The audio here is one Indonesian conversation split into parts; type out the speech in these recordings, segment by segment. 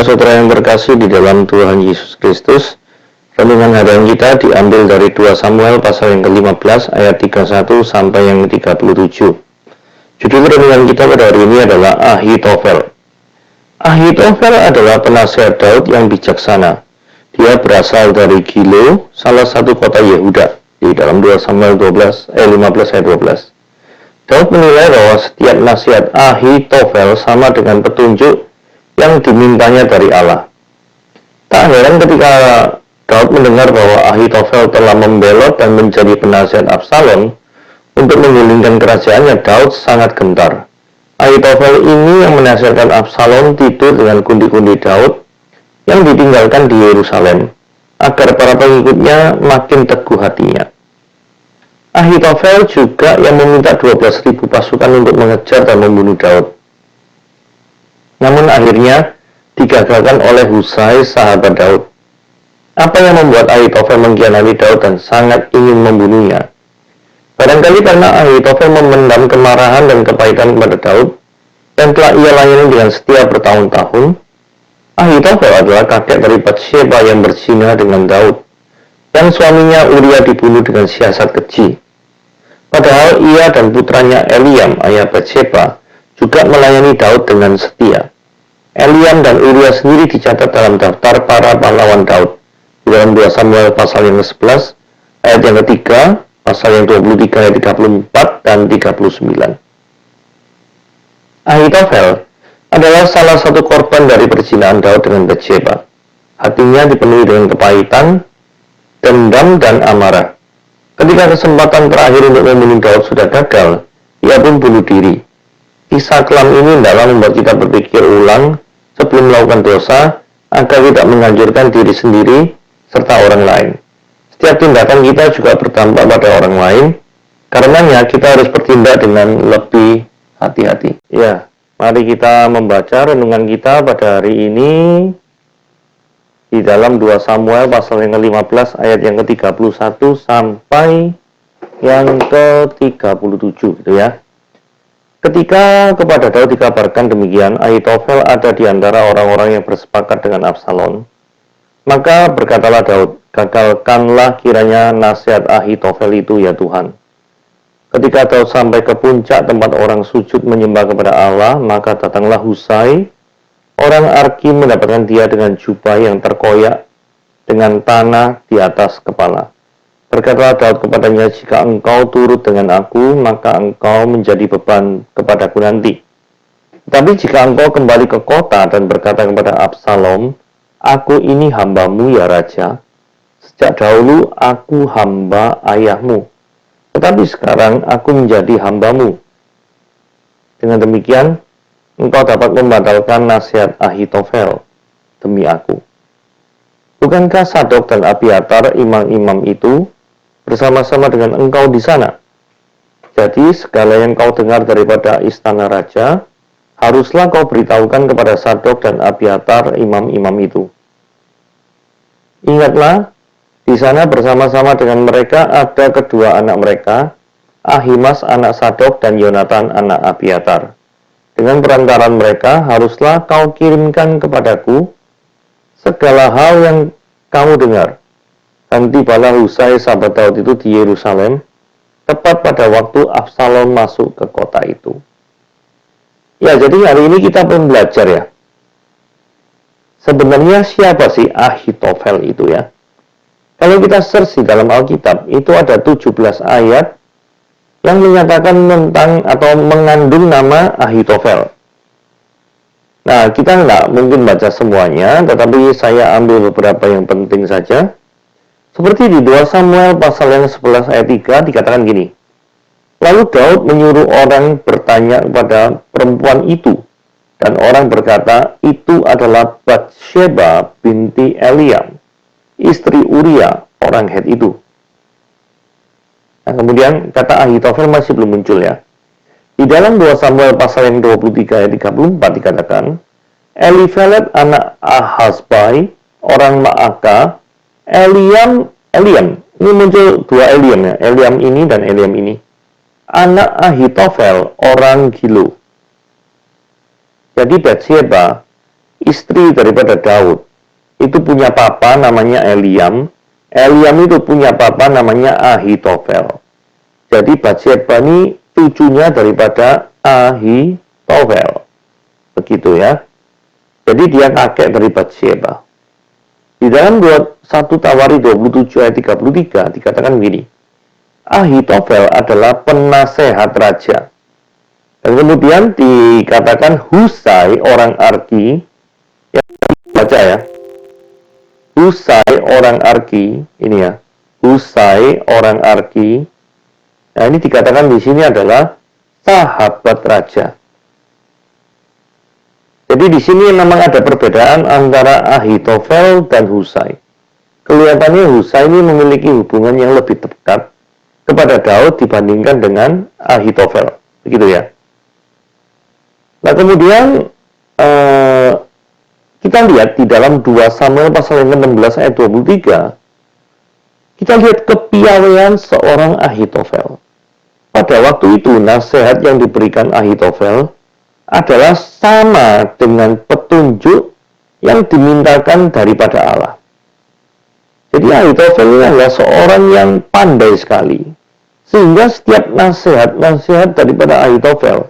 saudara yang terkasih di dalam Tuhan Yesus Kristus, renungan harian kita diambil dari 2 Samuel pasal yang ke-15 ayat 31 sampai yang ke-37. Judul renungan kita pada hari ini adalah Ahitofel. Ahitofel adalah penasihat Daud yang bijaksana. Dia berasal dari Gilo, salah satu kota Yehuda, di dalam 2 Samuel 15 ayat 12. Daud menilai bahwa setiap nasihat Ahitofel sama dengan petunjuk yang dimintanya dari Allah. Tak heran ketika Daud mendengar bahwa Ahitofel telah membelot dan menjadi penasihat Absalom untuk menggulingkan kerajaannya, Daud sangat gentar. Ahitofel ini yang menasihatkan Absalom tidur dengan kundi-kundi Daud yang ditinggalkan di Yerusalem, agar para pengikutnya makin teguh hatinya. Ahitofel juga yang meminta 12.000 pasukan untuk mengejar dan membunuh Daud. Namun akhirnya digagalkan oleh Husai, sahabat Daud. Apa yang membuat Ahitofel mengkhianati Daud dan sangat ingin membunuhnya? Barangkali karena Ahitofel memendam kemarahan dan kepahitan kepada Daud yang telah ia layani dengan setia bertahun-tahun. Ahitofel adalah kakek dari Batsheba yang berzina dengan Daud, yang suaminya Uria dibunuh dengan siasat keji. Padahal ia dan putranya Eliam, ayah Batsheba, juga melayani Daud dengan setia. Eliam dan Uria sendiri dicatat dalam daftar para pahlawan Daud di dalam 2 Samuel pasal yang ke-11 ayat yang ketiga, pasal yang 23 ayat 34 dan 39. Ahitofel adalah salah satu korban dari perzinahan Daud dengan Batsheba. Hatinya dipenuhi dengan kepahitan, dendam, dan amarah. Ketika kesempatan terakhir untuk membunuh Daud sudah gagal, ia pun bunuh diri. Kisah kelam ini hendaklah membuat kita berpikir ulang sebelum melakukan dosa, agar tidak menghancurkan diri sendiri serta orang lain. Setiap tindakan kita juga berdampak pada orang lain, karenanya kita harus bertindak dengan lebih hati-hati. Ya, mari kita membaca renungan kita pada hari ini di dalam 2 Samuel pasal yang ke-15 ayat yang ke-31 sampai yang ke-37 gitu ya. Ketika kepada Daud dikabarkan demikian, Ahitofel ada di antara orang-orang yang bersepakat dengan Absalom. Maka berkatalah Daud, gagalkanlah kiranya nasihat Ahitofel itu ya Tuhan. Ketika Daud sampai ke puncak tempat orang sujud menyembah kepada Allah, maka datanglah Husai, orang Arki, mendapatkan dia dengan jubah yang terkoyak dengan tanah di atas kepala. Berkatalah Daud kepadanya, jika engkau turut dengan aku, maka engkau menjadi beban kepadaku nanti. Tapi jika engkau kembali ke kota dan berkata kepada Absalom, aku ini hambamu ya Raja, sejak dahulu aku hamba ayahmu, tetapi sekarang aku menjadi hambamu. Dengan demikian, engkau dapat membatalkan nasihat Ahitofel demi aku. Bukankah Sadok dan Abiatar imam-imam itu bersama-sama dengan engkau di sana? Jadi segala yang kau dengar daripada istana raja, haruslah kau beritahukan kepada Sadok dan Abiatar imam-imam itu. Ingatlah, di sana bersama-sama dengan mereka ada kedua anak mereka, Ahimas anak Sadok dan Yonatan anak Abiatar. Dengan perantaraan mereka, haruslah kau kirimkan kepadaku segala hal yang kamu dengar. Dan tibalah Husai sahabat Daud itu di Yerusalem, tepat pada waktu Absalom masuk ke kota itu. Ya, jadi hari ini kita pun belajar ya. Sebenarnya siapa sih Ahitofel itu ya? Kalau kita search di dalam Alkitab, itu ada 17 ayat yang menyatakan tentang atau mengandung nama Ahitofel. Nah, kita nggak mungkin baca semuanya, tetapi saya ambil beberapa yang penting saja. Seperti di 2 Samuel pasal yang 11 ayat 3 dikatakan gini. Lalu Daud menyuruh orang bertanya kepada perempuan itu, dan orang berkata, itu adalah Batsheba binti Eliam, istri Uria, orang Het itu. Nah, kemudian kata Ahitofel masih belum muncul ya. Di dalam 2 Samuel pasal yang 23 ayat 34 dikatakan, Elifelet anak Ahasbai, orang Maaka, Eliam, ini muncul dua Eliam ya, Eliam ini dan Eliam ini. Anak Ahitofel, orang Gilo. Jadi Batsheba istri daripada Daud itu punya papa namanya Eliam. Eliam itu punya papa namanya Ahitofel. Jadi Batsyeba ini cucunya daripada Ahitofel. Begitu ya. Jadi dia kakek dari Batsyeba. Di dalam 1 Tawari 27 ayat 33 dikatakan begini. Ahitofel adalah penasehat raja. Dan kemudian dikatakan Husai orang Arki, ya baca ya. Husai orang Arki, ini ya. Husai orang Arki. Nah, ini dikatakan di sini adalah sahabat raja. Jadi di sini memang ada perbedaan antara Ahitofel dan Husai. Kelihatannya Husai ini memiliki hubungan yang lebih dekat kepada Daud dibandingkan dengan Ahitofel. Begitu ya. Nah kemudian kita lihat di dalam 2 Samuel pasal yang ke-16 ayat 23, kita lihat kepiawaian seorang Ahitofel. Pada waktu itu nasihat yang diberikan Ahitofel adalah sama dengan petunjuk yang dimintakan daripada Allah. Jadi Ahitofel ini adalah seorang yang pandai sekali. Sehingga setiap nasihat-nasihat daripada Ahitofel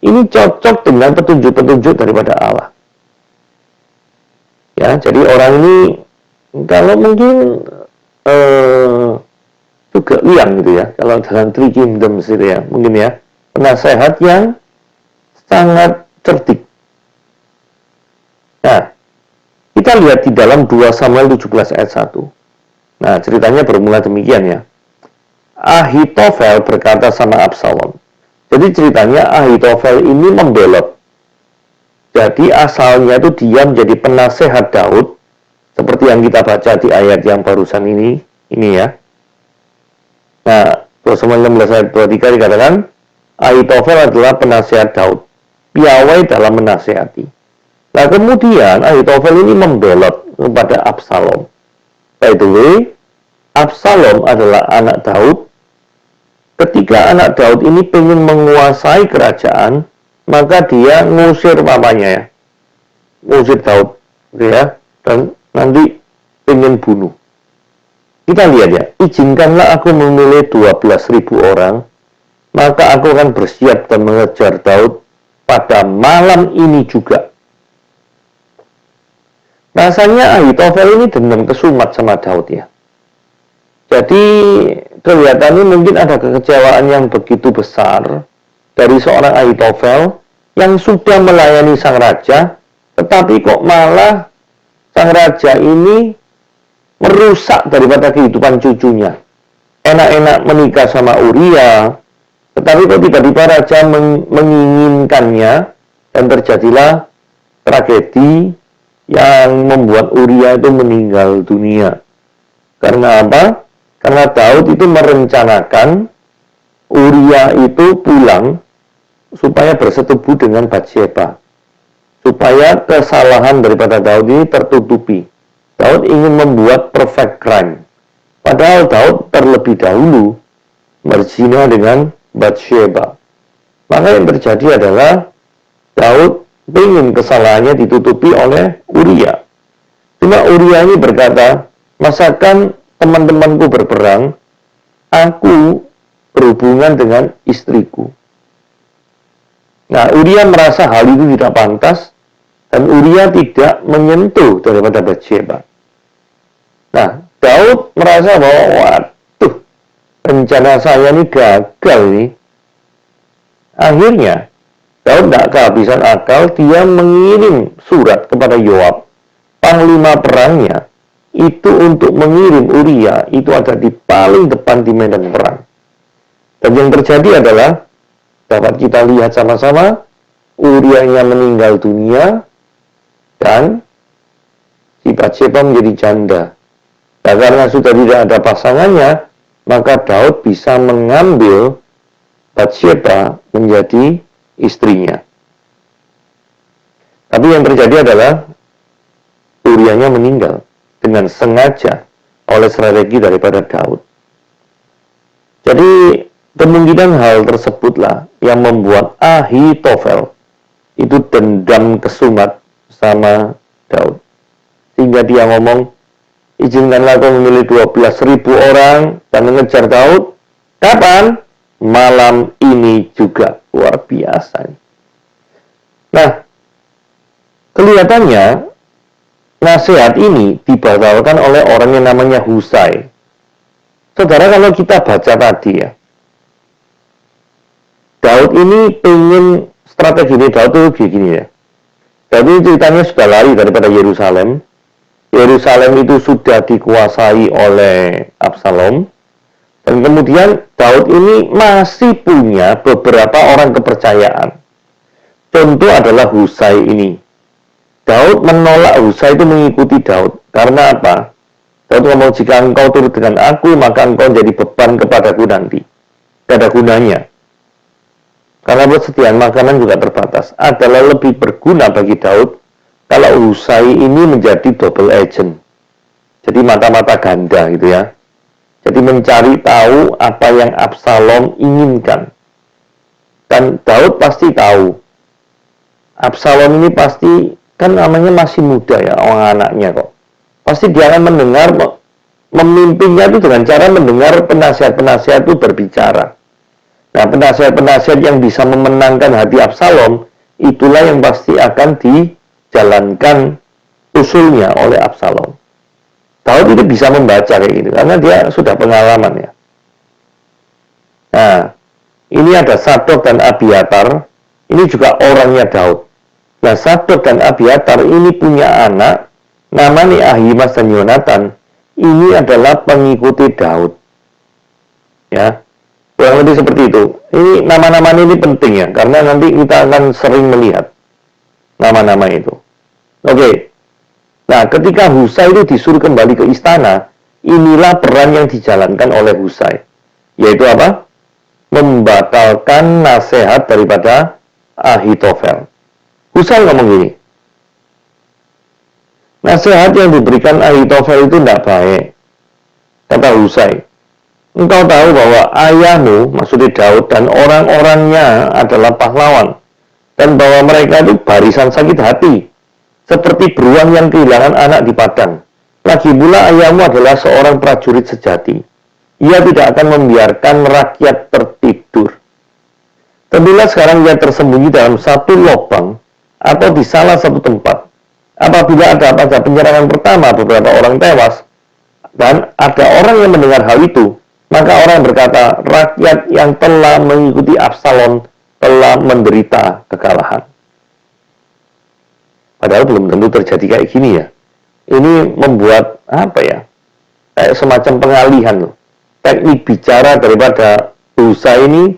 ini cocok dengan petunjuk-petunjuk daripada Allah. Ya, jadi orang ini kalau mungkin juga liang gitu ya, kalau dalam Three Kingdoms itu ya, mungkin ya, penasehat yang sangat cerdik. Nah, kita lihat di dalam 2 Samuel 17 ayat 1. Nah, ceritanya bermula demikian ya. Ahitofel berkata sama Absalom. Jadi ceritanya Ahitofel ini membelot. Jadi asalnya itu dia menjadi penasehat Daud, seperti yang kita baca di ayat yang barusan ini ya. Nah, 2 Samuel 16 ayat 23 dikatakan, Ahitofel adalah penasehat Daud, piawai dalam menasehati. Nah, kemudian Ahitofel ini membelot kepada Absalom. By the way, Absalom adalah anak Daud. Ketika anak Daud ini ingin menguasai kerajaan, maka dia ngusir papanya ya. Ngusir Daud, ya. Dan nanti ingin bunuh. Kita lihat ya, izinkanlah aku memilih 12.000 orang, maka aku akan bersiap dan mengejar Daud pada malam ini juga. Rasanya Ahitofel ini dendam kesumat sama Daud ya. Jadi kelihatannya mungkin ada kekecewaan yang begitu besar dari seorang Ahitofel yang sudah melayani sang raja, tetapi kok malah sang raja ini merusak daripada kehidupan cucunya. Enak-enak menikah sama Uria, tetapi kok tiba-tiba raja menginginkannya dan terjadilah tragedi yang membuat Uria itu meninggal dunia. Karena apa? Karena Daud itu merencanakan Uria itu pulang supaya bersetubuh dengan Batsyeba. Supaya kesalahan daripada Daud ini tertutupi. Daud ingin membuat perfect crime. Padahal Daud terlebih dahulu berzina dengan Batsyeba. Maka yang terjadi adalah Daud ingin kesalahannya ditutupi oleh Uria. Cuma Uria ini berkata, masakan teman-temanku berperang, aku berhubungan dengan istriku. Nah, Uria merasa hal itu tidak pantas, dan Uria tidak menyentuh daripada Batsyeba. Nah, Daud merasa bahwa, waduh, rencana saya ini gagal ini. Akhirnya, Daud tidak kehabisan akal, dia mengirim surat kepada Yoab, panglima perangnya, itu untuk mengirim Uria itu ada di paling depan di medan perang. Dan yang terjadi adalah dapat kita lihat sama-sama Urianya meninggal dunia dan si Batsyeba menjadi janda. Dan karena sudah tidak ada pasangannya, maka Daud bisa mengambil Batsyeba menjadi istrinya. Tapi yang terjadi adalah Urianya meninggal dengan sengaja oleh strategi daripada Daud. Jadi kemungkinan hal tersebutlah yang membuat Ahitofel itu dendam kesumat sama Daud. Sehingga dia ngomong, izinkanlah kau memilih 12.000 orang dan mengejar Daud. Kapan? Malam ini juga. Luar biasa. Nah, kelihatannya nasihat ini dibatalkan oleh orang yang namanya Husai. Saudara, kalau kita baca tadi ya, Daud ini pengen strategi ini Daud itu begini ya. Daud ini ceritanya sudah lari daripada Yerusalem. Yerusalem itu sudah dikuasai oleh Absalom. Dan kemudian Daud ini masih punya beberapa orang kepercayaan. Contoh adalah Husai ini. Daud menolak Husai itu mengikuti Daud. Karena apa? Daud ngomong, jika engkau turut dengan aku, maka engkau jadi beban kepadaku nanti. Tidak ada gunanya. Karena persediaan makanan juga terbatas. Adalah lebih berguna bagi Daud kalau Husai ini menjadi double agent. Jadi mata-mata ganda gitu ya. Jadi mencari tahu apa yang Absalom inginkan. Dan Daud pasti tahu. Absalom ini pasti, kan namanya masih muda ya, orang anaknya kok. Pasti dia akan mendengar, memimpinnya itu dengan cara mendengar penasihat-penasihat itu berbicara. Nah, penasihat-penasihat yang bisa memenangkan hati Absalom, itulah yang pasti akan dijalankan usulnya oleh Absalom. Daud itu bisa membaca kayak gitu, karena dia sudah pengalaman ya. Nah, ini ada Sadok dan Abiatar, ini juga orangnya Daud. Nah, Sadok dan Abiatar ini punya anak, namanya Ahimaaz dan Yonatan. Ini adalah pengikuti Daud. Ya, kurang lebih seperti itu. Ini nama-nama ini penting ya, karena nanti kita akan sering melihat nama-nama itu. Oke. Nah, ketika Husai itu disuruh kembali ke istana, inilah peran yang dijalankan oleh Husai. Yaitu apa? Membatalkan nasihat daripada Ahitofel. Husai ngomong gini, nasihat yang diberikan Ahitofel itu tidak baik. Kata Husai, engkau tahu bahwa ayahmu, maksudnya Daud, dan orang-orangnya adalah pahlawan. Dan bahwa mereka itu barisan sakit hati, seperti beruang yang kehilangan anak di padang. Lagi pula ayahmu adalah seorang prajurit sejati. Ia tidak akan membiarkan rakyat tertidur. Tentulah sekarang ia tersembunyi dalam satu lubang atau di salah satu tempat. Apabila ada pada penyerangan pertama beberapa orang tewas, dan ada orang yang mendengar hal itu, maka orang berkata, rakyat yang telah mengikuti Absalom telah menderita kekalahan. Padahal belum tentu terjadi kayak gini ya. Ini membuat apa ya? Kayak semacam pengalihan loh. Teknik bicara daripada Husai ini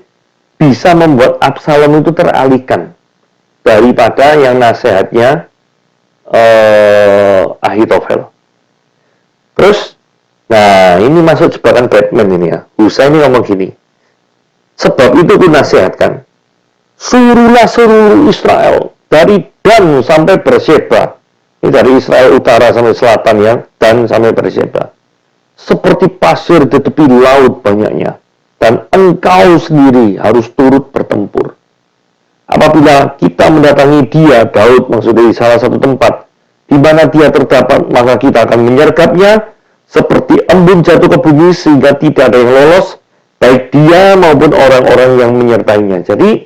bisa membuat Absalom itu teralihkan daripada yang nasihatnya Ahitofel. Terus, nah ini masuk jebakan Batman ini ya. Husai ini ngomong gini. Sebab itu ku nasihatkan, suruhlah seluruh Israel dari Dan sampai Beersheba. Ini dari Israel utara sampai selatan ya, Dan sampai Beersheba. Seperti pasir di tepi laut banyaknya. Dan engkau sendiri harus turut bertempur. Apabila kita mendatangi dia, Daud maksudnya di salah satu tempat, di mana dia terdapat, maka kita akan menyergapnya seperti embun jatuh ke bumi sehingga tidak ada yang lolos, baik dia maupun orang-orang yang menyertainya. Jadi,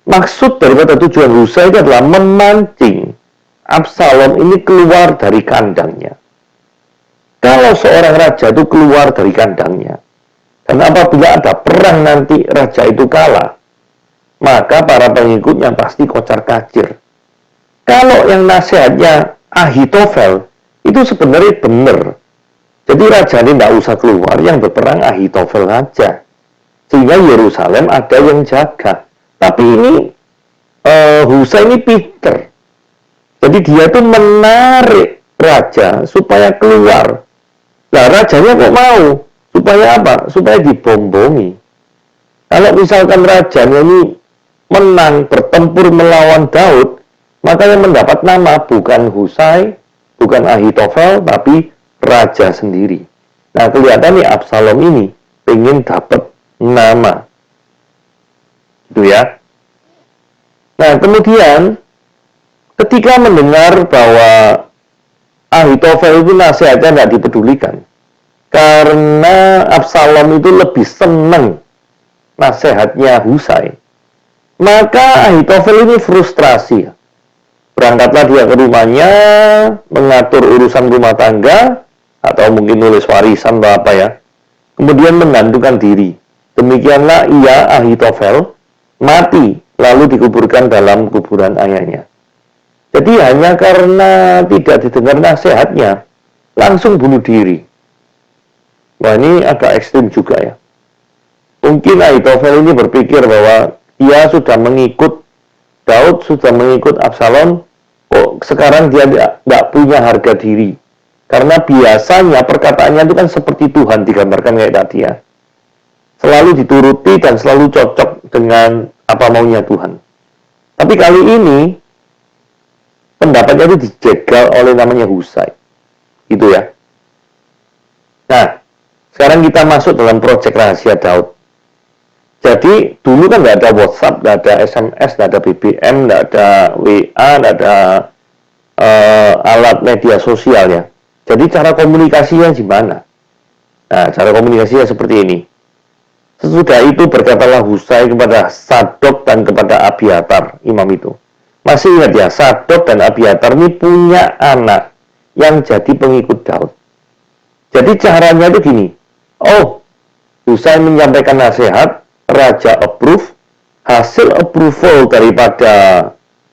maksud daripada tujuan Husai itu adalah memancing Absalom ini keluar dari kandangnya. Kalau seorang raja itu keluar dari kandangnya, dan apabila ada perang nanti raja itu kalah, maka para pengikutnya pasti kocar-kacir. Kalau yang nasihatnya Ahitofel itu sebenarnya benar. Jadi raja ini tidak usah keluar, yang berperang Ahitofel saja. Sehingga Yerusalem ada yang jaga. Tapi ini Husai ini pinter. Jadi dia tuh menarik raja supaya keluar. Nah rajanya kok mau? Supaya apa? Supaya dibombongi. Kalau misalkan rajanya ini menang bertempur melawan Daud, maka yang mendapat nama bukan Husai, bukan Ahitofel, tapi raja sendiri. Nah kelihatannya Absalom ini ingin dapat nama. Itu ya. Nah kemudian Ketika mendengar bahwa Ahitofel itu nasihatnya nggak dipedulikan, karena Absalom itu lebih senang nasihatnya Husai, maka Ahitofel ini frustrasi. Berangkatlah dia ke rumahnya, mengatur urusan rumah tangga, atau mungkin nulis warisan atau apa ya. Kemudian menggantungkan diri. Demikianlah ia, Ahitofel, mati, lalu dikuburkan dalam kuburan ayahnya. Jadi hanya karena tidak didengar nasihatnya, langsung bunuh diri. Wah, ini agak ekstrim juga ya. Mungkin Ahitofel ini berpikir bahwa dia sudah mengikut Daud, sudah mengikut Absalom, kok sekarang dia tidak punya harga diri. Karena biasanya perkataannya itu kan seperti Tuhan digambarkan kayak tadi ya. Selalu dituruti dan selalu cocok dengan apa maunya Tuhan. Tapi kali ini pendapatnya itu dijegal oleh namanya Husai. Gitu ya. Nah, sekarang kita masuk dalam proyek rahasia Daud. Jadi dulu kan nggak ada WhatsApp, nggak ada SMS, nggak ada BBM, nggak ada WA, nggak ada alat media sosial ya. Jadi cara komunikasinya gimana? Nah, cara komunikasinya seperti ini. Sesudah itu berkatalah Husai kepada Sadok dan kepada Abiatar, imam itu. Masih ingat ya, Sadok dan Abiatar ini punya anak yang jadi pengikut Daud. Jadi caranya itu gini. Oh, Husai menyampaikan nasihat, Raja approve, hasil approval daripada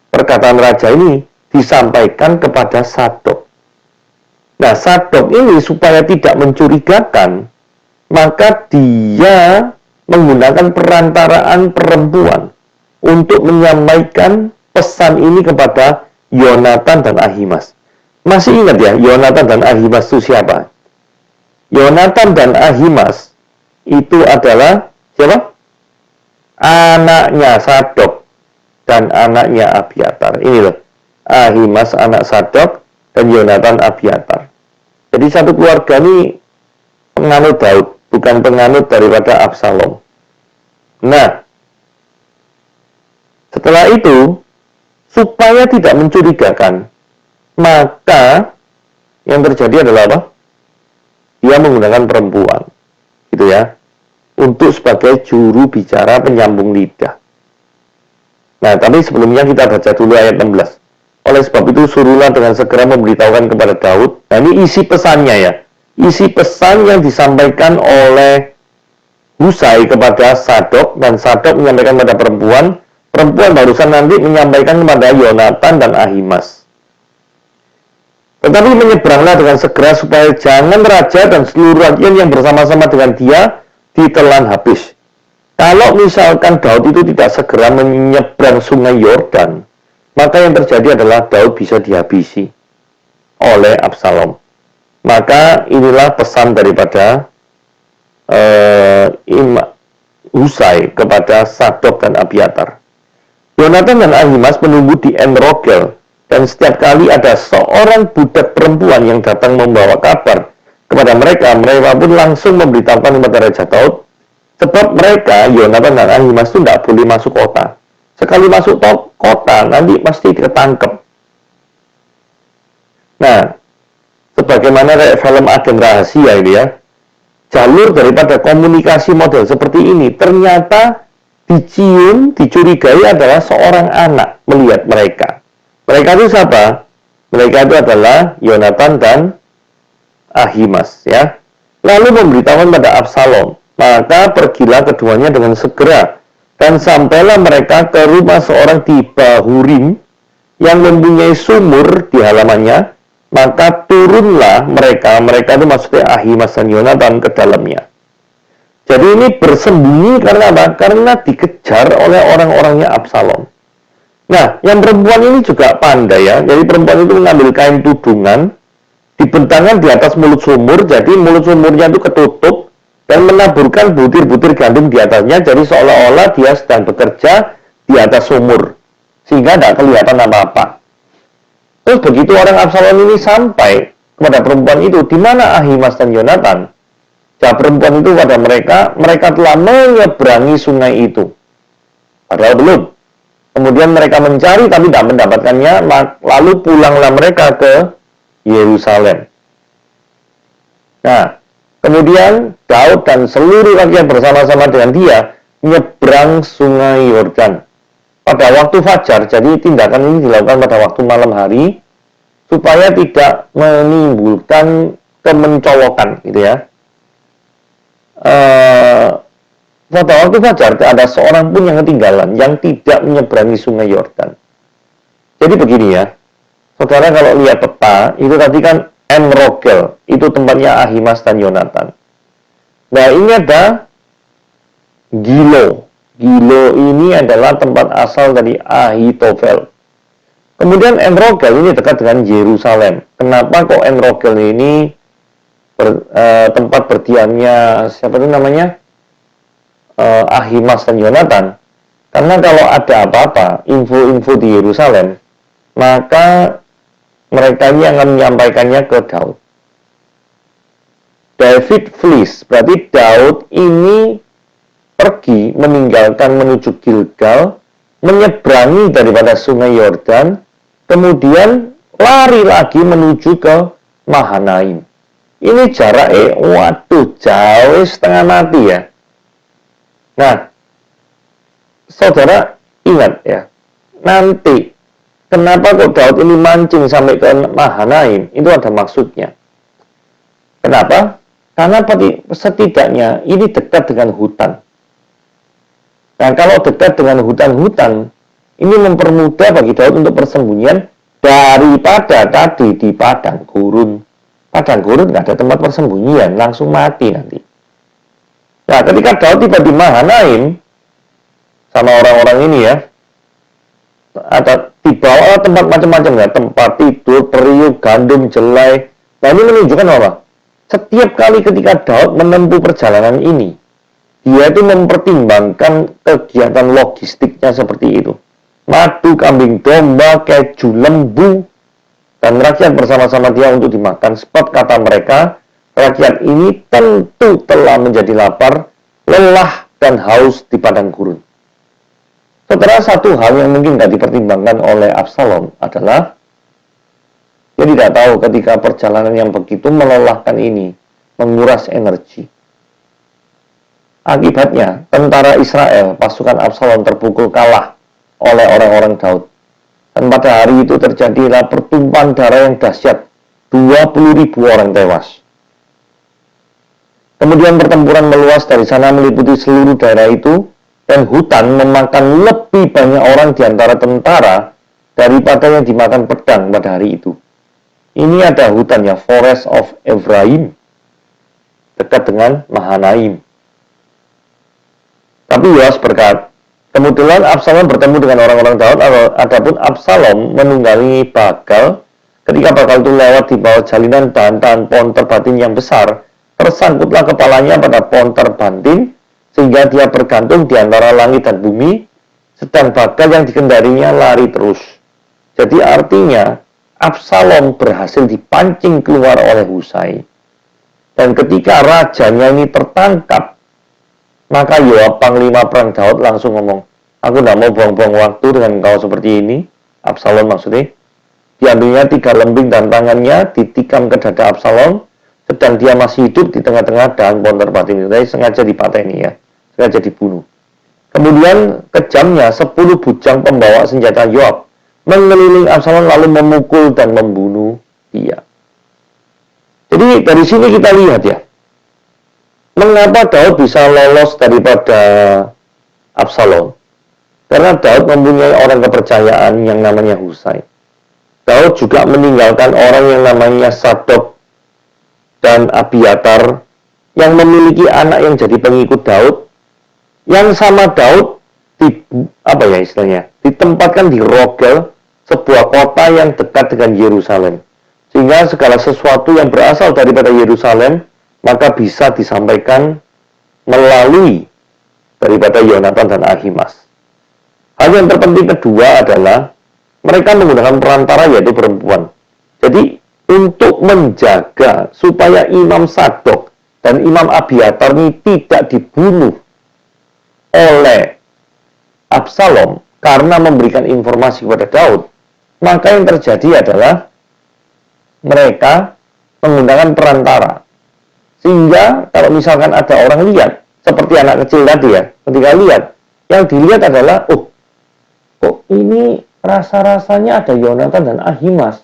perkataan Raja ini disampaikan kepada Sadok. Nah, Sadok ini supaya tidak mencurigakan, maka dia menggunakan perantaraan perempuan untuk menyampaikan pesan ini kepada Yonatan dan Ahimas. Masih ingat ya, Yonatan dan Ahimas itu siapa? Yonatan dan Ahimas itu adalah siapa? Anaknya Sadok dan anaknya Abiatar. Ini loh, Ahimas anak Sadok dan Yonatan Abiatar. Jadi satu keluarga ini penganut Daud, bukan penganut daripada Absalom. Nah, setelah itu, supaya tidak mencurigakan, maka yang terjadi adalah apa? Dia menggunakan perempuan, gitu ya, untuk sebagai juru bicara penyambung lidah. Nah, tapi sebelumnya kita baca dulu ayat 16. Oleh sebab itu, suruhlah dengan segera memberitahukan kepada Daud. Nah, ini isi pesannya ya. Isi pesan yang disampaikan oleh Husai kepada Sadok, dan Sadok menyampaikan kepada perempuan. Perempuan barusan nanti menyampaikan kepada Yonatan dan Ahimas. Tetapi menyeberanglah dengan segera supaya jangan raja dan seluruh rakyat yang bersama-sama dengan dia ditelan habis. Kalau misalkan Daud itu tidak segera menyeberang sungai Yordan, maka yang terjadi adalah Daud bisa dihabisi oleh Absalom. Maka inilah pesan daripada Husai kepada Sadok dan Abiatar. Yonatan dan Ahimas menunggu di En-Rogel, dan setiap kali ada seorang budak perempuan yang datang membawa kabar kepada mereka, mereka pun langsung memberitahukan kepada Raja Daud, sebab mereka, Yonatan dan Ahimas itu tidak boleh masuk kota. Sekali masuk kota, nanti pasti ketangkep. Nah, sebagaimana kayak film agen rahasia ini ya, jalur daripada komunikasi model seperti ini ternyata dicium, dicurigai adalah seorang anak melihat mereka. Mereka itu siapa? Mereka itu adalah Yonatan dan Ahimas ya. Lalu memberitahukan pada Absalom. Maka pergilah keduanya dengan segera, dan sampailah mereka ke rumah seorang di Bahurim yang mempunyai sumur di halamannya. Maka turunlah mereka itu maksudnya Ahimas dan Yonatan ke dalamnya. Jadi ini bersembunyi karena apa? Karena dikejar oleh orang-orangnya Absalom. Nah, yang perempuan ini juga pandai ya. Jadi perempuan itu mengambil kain tudungan, dibentangkan di atas mulut sumur, jadi mulut sumurnya itu ketutup, dan menaburkan butir-butir gandum di atasnya, jadi seolah-olah dia sedang bekerja di atas sumur, sehingga tidak kelihatan apa-apa. Terus begitu orang Absalom ini sampai kepada perempuan itu, di mana Ahimas dan Yonatan? Jawab perempuan itu kepada mereka, mereka telah menyeberangi sungai itu. Padahal belum. Kemudian mereka mencari tapi tidak mendapatkannya, lalu pulanglah mereka ke Yerusalem. Nah, kemudian Daud dan seluruh rakyat bersama-sama dengan dia nyebrang sungai Yordan pada waktu fajar. Jadi tindakan ini dilakukan pada waktu malam hari supaya tidak menimbulkan kemencolokan, gitu ya. Pada waktu fajar tidak ada seorang pun yang ketinggalan yang tidak menyeberangi sungai Yordan. Jadi begini ya, saudara kalau lihat peta itu tadi kan En-Rogel, itu tempatnya Ahimaaz dan Yonatan. Nah ini ada Gilo. Gilo ini adalah tempat asal dari Ahitofel. Kemudian En-Rogel ini dekat dengan Yerusalem. Kenapa kok En-Rogel ini tempat berdiamnya siapa itu namanya? Ahimaaz dan Yonatan? Karena kalau ada apa-apa, info-info di Yerusalem, maka mereka ini akan menyampaikannya ke Daud. David flees, berarti Daud ini pergi meninggalkan menuju Gilgal, menyeberangi daripada sungai Yordan, kemudian lari lagi menuju ke Mahanaim. Ini jaraknya, waduh, jauh setengah mati ya. Nah, saudara ingat ya, nanti kenapa kok Daud ini mancing sampai ke Mahanaim? Itu ada maksudnya. Kenapa? Karena setidaknya ini dekat dengan hutan. Nah, kalau dekat dengan hutan-hutan, ini mempermudah bagi Daud untuk persembunyian daripada tadi di padang gurun. Padang gurun nggak ada tempat persembunyian, langsung mati nanti. Nah, ketika Daud tiba di Mahanaim sama orang-orang ini ya, ada dibawa tempat macam-macam ya, tempat tidur, periuk, gandum, jelai. Nah, ini menunjukkan apa? Setiap kali ketika Daud menempuh perjalanan ini, dia itu mempertimbangkan kegiatan logistiknya seperti itu. Madu, kambing domba, keju, lembu, dan rakyat bersama-sama dia untuk dimakan. Sebab kata mereka, rakyat ini tentu telah menjadi lapar, lelah, dan haus di padang gurun. Saudara, satu hal yang mungkin tidak dipertimbangkan oleh Absalom adalah dia tidak tahu ketika perjalanan yang begitu melelahkan ini menguras energi. Akibatnya, tentara Israel, pasukan Absalom terpukul kalah oleh orang-orang Daud. Dan pada hari itu terjadilah pertumpahan darah yang dahsyat, 20.000 orang tewas. Kemudian pertempuran meluas dari sana meliputi seluruh daerah itu, dan hutan memakan lebih banyak orang di antara tentara daripada yang dimakan pedang pada hari itu. Ini ada hutannya, Forest of Ephraim, dekat dengan Mahanaim. Tapi Yoas berkata, kemudian Absalom bertemu dengan orang-orang Daud, adapun Absalom menunggangi Bakal. Ketika Bakal itu lewat di bawah jalinan bantahan pohon terbatin yang besar, tersangkutlah kepalanya pada pohon terbantin, sehingga dia bergantung di antara langit dan bumi, sedang Bakal yang dikendarinya lari terus. Jadi artinya, Absalom berhasil dipancing keluar oleh Husai. Dan ketika rajanya ini tertangkap, maka Yoab, panglima perang Daud, langsung ngomong, aku tidak mau buang-buang waktu dengan engkau seperti ini. Absalom maksudnya. Diambilnya 3 lembing dan tangannya ditikam ke dada Absalom, sedang dia masih hidup di tengah-tengah dahan pohon terbatin itu. Jadi sengaja dipateni ya, sengaja dibunuh. Kemudian kejamnya 10 bujang pembawa senjata Yoab mengelilingi Absalom lalu memukul dan membunuh dia. Jadi dari sini kita lihat ya, mengapa Daud bisa lolos daripada Absalom? Karena Daud mempunyai orang kepercayaan yang namanya Husai. Daud juga meninggalkan orang yang namanya Sadok dan Abiatar yang memiliki anak yang jadi pengikut Daud, yang sama Daud ditempatkan di Rogel, sebuah kota yang dekat dengan Yerusalem. Sehingga segala sesuatu yang berasal daripada Yerusalem maka bisa disampaikan melalui daripada Yonatan dan Ahimaaz. Hal yang terpenting kedua adalah mereka menggunakan perantara, yaitu perempuan. Jadi untuk menjaga supaya Imam Sadok dan Imam Abiatar ini tidak dibunuh oleh Absalom, karena memberikan informasi kepada Daud, maka yang terjadi adalah mereka menggunakan perantara. Sehingga kalau misalkan ada orang lihat, seperti anak kecil tadi ya, ketika lihat, yang dilihat adalah, oh, kok ini rasa-rasanya ada Yonatan dan Ahimaaz.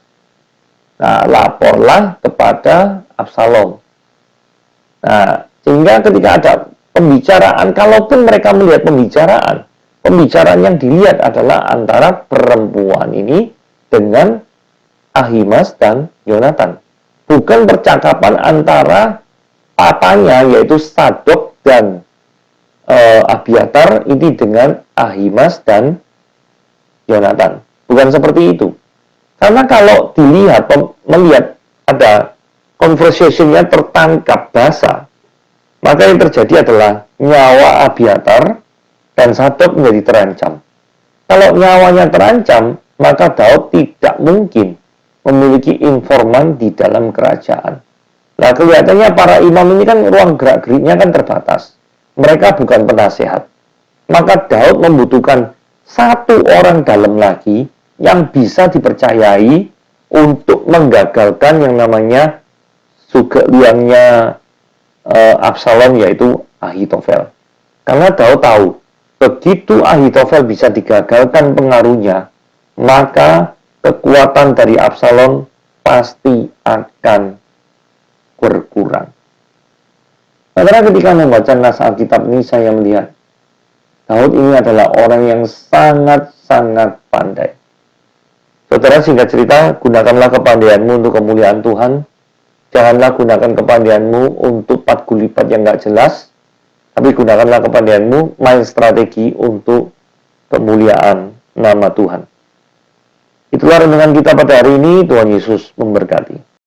Nah, laporlah kepada Absalom. Nah, sehingga ketika ada pembicaraan, kalaupun mereka melihat pembicaraan yang dilihat adalah antara perempuan ini dengan Ahimaaz dan Yonatan. Bukan percakapan antara papanya, yaitu Sadok dan Abiatar, ini dengan Ahimaaz dan Yonatan. Bukan seperti itu. Karena kalau melihat ada conversation-nya tertangkap basah, maka yang terjadi adalah nyawa Abiatar dan Sadok menjadi terancam. Kalau nyawanya terancam, maka Daud tidak mungkin memiliki informan di dalam kerajaan. Nah, kelihatannya para imam ini kan ruang gerak-geriknya kan terbatas. Mereka bukan penasehat. Maka Daud membutuhkan satu orang dalam lagi yang bisa dipercayai untuk menggagalkan yang namanya sugeliangnya Absalom, yaitu Ahitofel. Karena Daud tahu, begitu Ahitofel bisa digagalkan pengaruhnya, maka kekuatan dari Absalom pasti akan berkurang. Karena ketika membaca naskah Alkitab ini, saya melihat Daud ini adalah orang yang sangat-sangat pandai. Saudara, singkat cerita, gunakanlah kepandaianmu untuk kemuliaan Tuhan. Janganlah gunakan kepandaianmu untuk patgulipat yang gak jelas, tapi gunakanlah kepandaianmu main strategi untuk kemuliaan nama Tuhan. Itulah renungan kita pada hari ini. Tuhan Yesus memberkati.